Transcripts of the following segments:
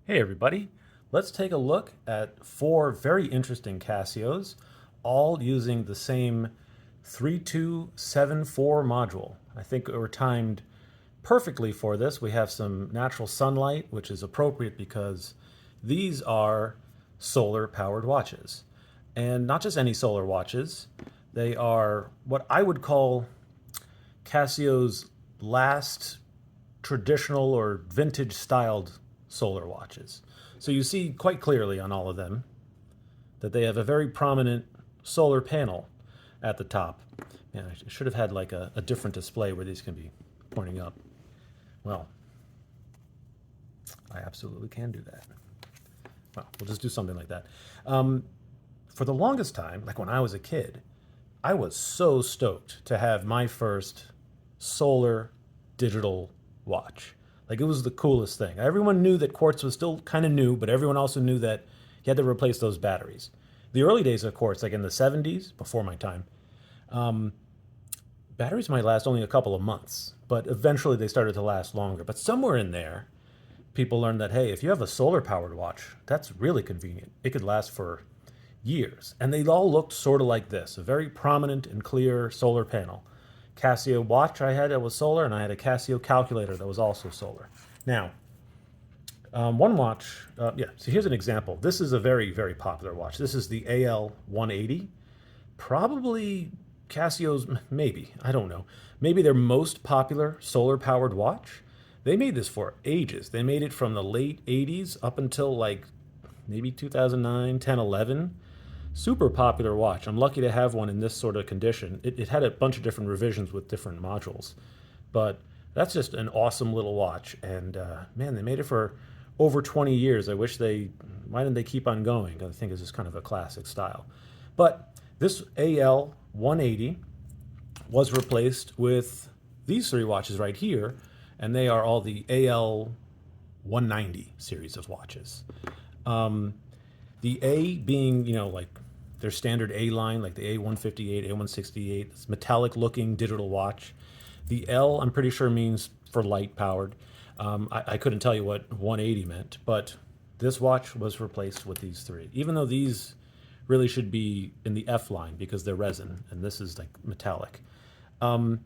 Hey everybody, let's take a look at four very interesting Casios, all using the same 3274 module. I think we're timed perfectly for this. We have some natural sunlight, which is appropriate because these are solar powered watches. And not just any solar watches, they are what I would call Casio's last traditional or vintage styled solar watches. So you see quite clearly on all of them that they have a very prominent solar panel at the top. And I should have had like a different display where these can be pointing up. Well, I absolutely can do that. Well, we'll just do something like that. For the longest time, like when I was a kid, I was so stoked to have my first solar digital watch. Like it was the coolest thing. Everyone knew that quartz was still kind of new, but everyone also knew that you had to replace those batteries. The early days of quartz, like in the 70s, before my time, batteries might last only a couple of months, but eventually they started to last longer. But somewhere in there, people learned that, hey, if you have a solar powered watch, that's really convenient. It could last for years. And they all looked sort of like this, a very prominent and clear solar panel. Casio watch I had that was solar, and I had a Casio calculator that was also solar. Now, one watch, so here's an example. This is a very, very popular watch. This is the AL180. Probably Casio's, maybe, I don't know. Maybe their most popular solar powered watch. They made this for ages. They made it from the late 80s up until like maybe 2009, 10, 11. Super popular watch. I'm lucky to have one in this sort of condition. It had a bunch of different revisions with different modules, but that's just an awesome little watch. And man, they made it for over 20 years. Why didn't they keep on going? I think it's just kind of a classic style. But this AL 180 was replaced with these three watches right here, and they are all the AL 190 series of watches. The A being, like their standard A line, like the A158, A168, it's metallic looking digital watch. The L, I'm pretty sure, means for light powered. I couldn't tell you what 180 meant, but this watch was replaced with these three, even though these really should be in the F line because they're resin, and this is like metallic. And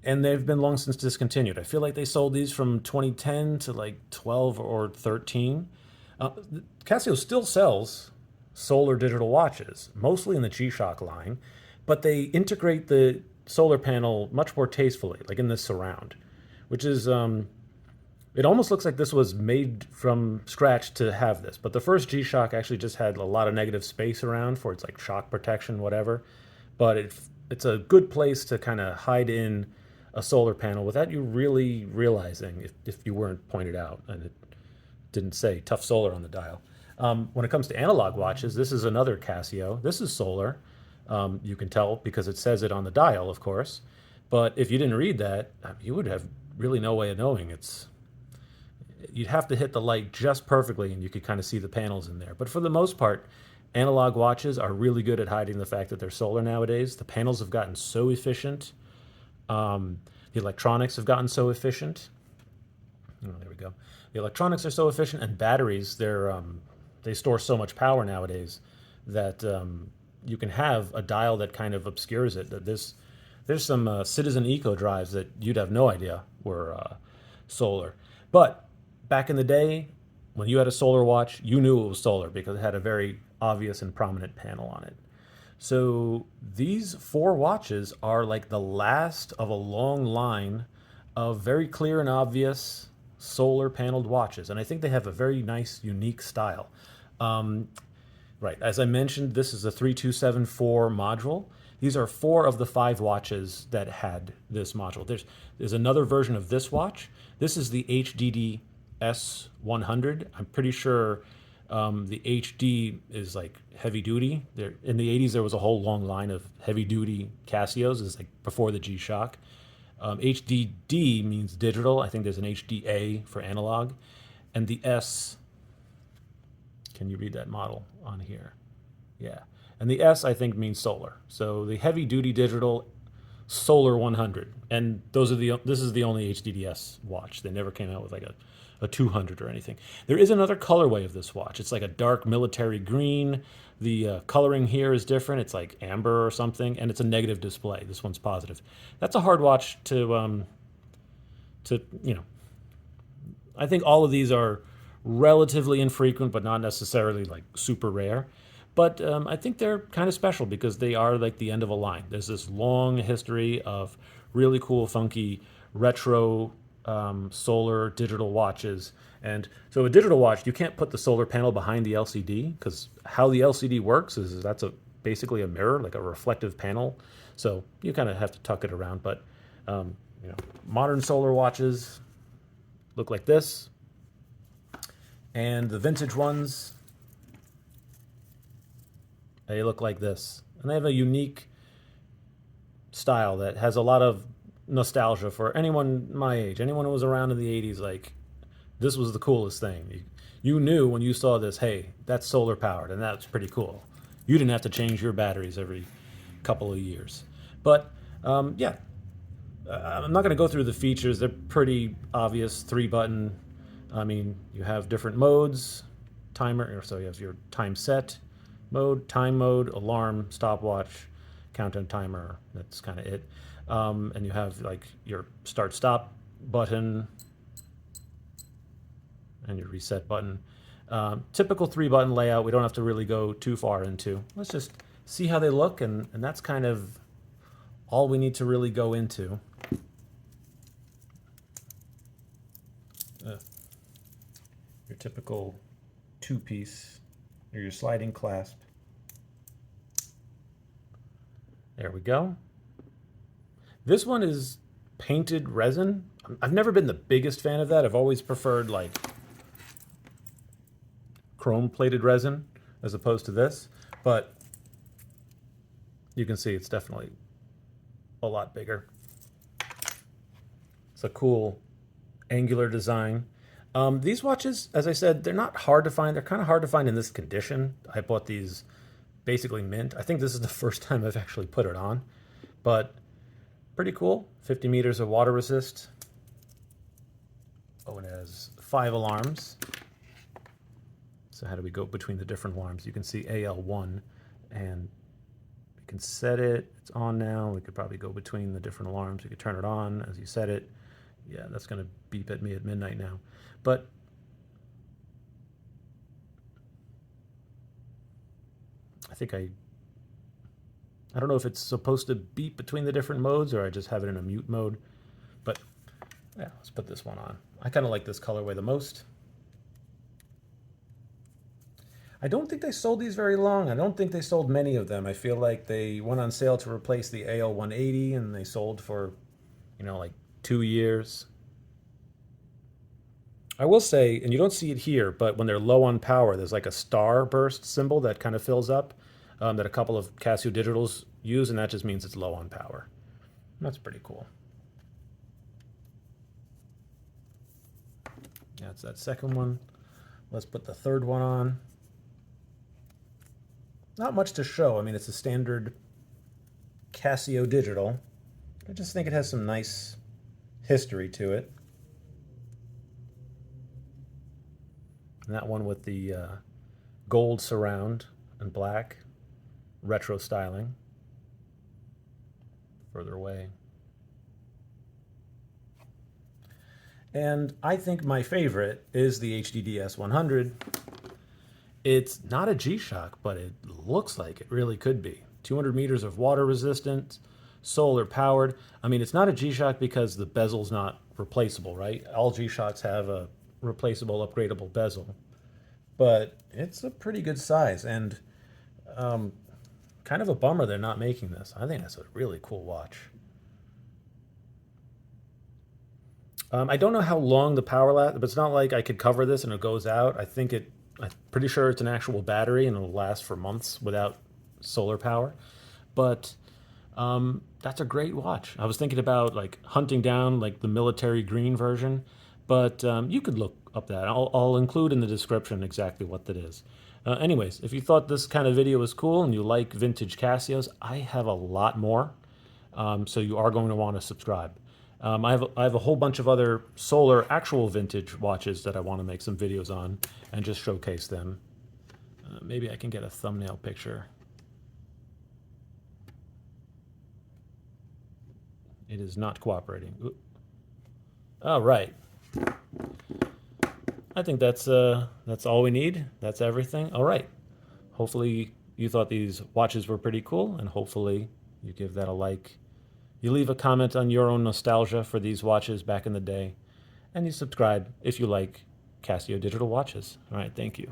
they've been long since discontinued. I feel like they sold these from 2010 to like 12 or 13. Casio still sells solar digital watches, mostly in the GShock line, but they integrate the solar panel much more tastefully, like in this surround, which is, it almost looks like this was made from scratch to have this. But the first GShock actually just had a lot of negative space around for its like shock protection, whatever. But it's a good place to kind of hide in a solar panel without you really realizing if you weren't pointed out. And it didn't say tough solar on the dial. When it comes to analog watches, this is another Casio. This is solar. You can tell because it says it on the dial, of course. But if you didn't read that, you would have really no way of knowing. You'd have to hit the light just perfectly and you could kind of see the panels in there. But for the most part, analog watches are really good at hiding the fact that they're solar nowadays. The panels have gotten so efficient. The electronics have gotten so efficient. Oh, there we go. The electronics are so efficient, and batteries, they store so much power nowadays that you can have a dial that kind of obscures it. There's some Citizen Eco drives that you'd have no idea were solar. But back in the day, when you had a solar watch, you knew it was solar because it had a very obvious and prominent panel on it. So these four watches are like the last of a long line of very clear and obvious solar paneled watches. And I think they have a very nice, unique style. Right, as I mentioned, this is a 3274 module. These are four of the five watches that had this module. There's another version of this watch. This is the HDD S100. I'm pretty sure the HD is like heavy duty. In the 80s, there was a whole long line of heavy duty Casios. It's like before the G-Shock. HDD means digital. I think there's an HDA for analog. And the S, can you read that model on here? Yeah. And the S, I think, means solar. So the heavy duty digital solar 100. And this is the only HDDS watch. They never came out with like a a 200 or anything. There is another colorway of this watch. It's like a dark military green. The coloring here is different. It's like amber or something, and it's a negative display. This one's positive. That's a hard watch to I think all of these are relatively infrequent, but not necessarily like super rare. But I think they're kind of special because they are like the end of a line. There's this long history of really cool, funky, retro solar digital watches. And so a digital watch, you can't put the solar panel behind the LCD because how the LCD works is that's basically a mirror, like a reflective panel. So you kind of have to tuck it around. But modern solar watches look like this, and the vintage ones, they look like this. And they have a unique style that has a lot of nostalgia for anyone my age, anyone who was around in the 80s. Like, this was the coolest thing. You knew when you saw this, hey, that's solar powered, and that's pretty cool. You didn't have to change your batteries every couple of years. But yeah, I'm not going to go through the features. They're pretty obvious. 3-button. I mean, you have different modes, timer, so you have your time set mode, time mode, alarm, stopwatch, countdown timer. That's kind of it. And you have like your start stop button and your reset button. Typical 3-button layout. We don't have to really go too far into. Let's just see how they look, and that's kind of all we need to really go into. Your typical 2-piece, or your sliding clasp. There we go. This one is painted resin. I've never been the biggest fan of that. I've always preferred like chrome plated resin as opposed to this, but you can see it's definitely a lot bigger. It's a cool angular design. These watches, as I said, they're not hard to find. They're kind of hard to find in this condition. I bought these basically mint. I think this is the first time I've actually put it on, but pretty cool. 50 meters of water resist. Oh, and it has 5 alarms. So how do we go between the different alarms? You can see AL1, and we can set it. It's on now. We could probably go between the different alarms. You could turn it on as you set it. Yeah, that's going to beep at me at midnight now. But I think I don't know if it's supposed to beep between the different modes or I just have it in a mute mode. But yeah, let's put this one on. I kind of like this colorway the most. I don't think they sold these very long. I don't think they sold many of them. I feel like they went on sale to replace the AL180 and they sold for, like 2 years. I will say, and you don't see it here, but when they're low on power, there's like a star burst symbol that kind of fills up that a couple of Casio Digitals use, and that just means it's low on power. That's pretty cool. That's that second one. Let's put the third one on. Not much to show. I mean, it's a standard Casio Digital. I just think it has some nice history to it. And that one with the gold surround and black, retro styling. Further away. And I think my favorite is the HDDS 100. It's not a GShock, but it looks like it really could be. 200 meters of water resistance, solar powered. I mean, it's not a GShock because the bezel's not replaceable, right? All GShocks have a replaceable, upgradable bezel. But it's a pretty good size, and kind of a bummer they're not making this. I think that's a really cool watch. I don't know how long the power lasts, but it's not like I could cover this and it goes out. I'm pretty sure it's an actual battery and it'll last for months without solar power. But that's a great watch. I was thinking about like hunting down like the military green version, but you could look up that. I'll include in the description exactly what that is. Anyways, if you thought this kind of video was cool and you like vintage Casios, I have a lot more, so you are going to want to subscribe. I have a whole bunch of other solar actual vintage watches that I want to make some videos on and just showcase them. Maybe I can get a thumbnail picture. It is not cooperating. Oop. All right. I think that's all we need. That's everything. All right. Hopefully you thought these watches were pretty cool, and hopefully you give that a like. You leave a comment on your own nostalgia for these watches back in the day, and you subscribe if you like Casio digital watches. All right, thank you.